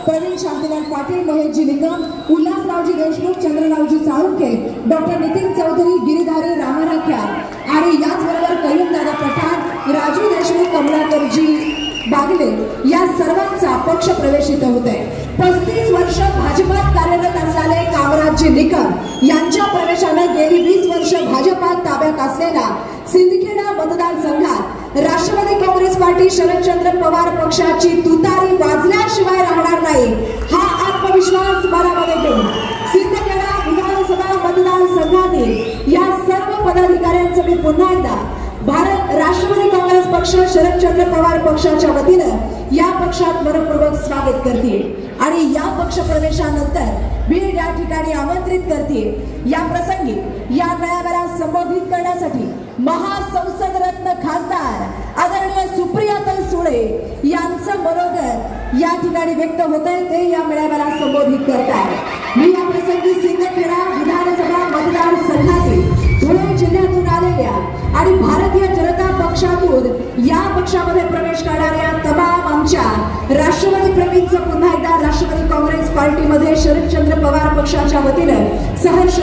Pravin Shantilal Patil, Maheshji Nikam, उल्हासरावजी Deshmukh, चंद्ररावजी Salunkhe, doctor Nitin Chaudhari, Giridhari रामराख्या आणि याचबरोबर कयूमदादा पठाण, राजू देशमुख, कमलाकरजी बागले या सर्वांचा पक्ष प्रवेश इथे होत आहे। 35 वर्ष भाजपात कार्यरत असलेले कामराजजी निकम यांच्या प्रवेशाने गेली 20 वर्ष भाजपात ताब्यात असलेला सिंदखेडा मतदारसंघात राष्ट्रवादी काँग्रेस पार्टी शरदचंद्र पवार पक्षाची तुतारी वाजल्याशिवाय राहणार नाही हा आत्मविश्वास मनामध्ये घेऊन सिंदखेडा विधानसभा मतदारसंघातील या सर्व पदाधिकाऱ्यांचं मी पुन्हा एकदा भारत राष्ट्रवादी काँग्रेस पक्ष शरदचंद्र पवार पक्षाच्या वतीने या पक्षात मनपूर्वक स्वागत करते आणि या पक्ष प्रवेशानंतर बीड या ठिकाणी आमंत्रित करते। या प्रसंगी या मेळाव्याला संबोधित करण्यासाठी महासंसद रत्न खासदार आदरणीय सुप्रियाताई सुळे यांचं मनोगत या ठिकाणी व्यक्त होतंय, ते या मेळाव्याला संबोधित करतात। मी या प्रसंगी सिंदखेडा विधानसभा मतदारसंघातील धुळे जिल्ह्यातून आलेल्या आणि भारतीय जनता पक्षातून या पक्षामध्ये प्रवेश करणाऱ्या तमाम आमच्या राष्ट्रवादी प्रेमींचं पुन्हा एकदा राष्ट्रवादी काँग्रेस पार्टीमध्ये शरदचंद्र पवार पक्षाच्या वतीने सहर्ष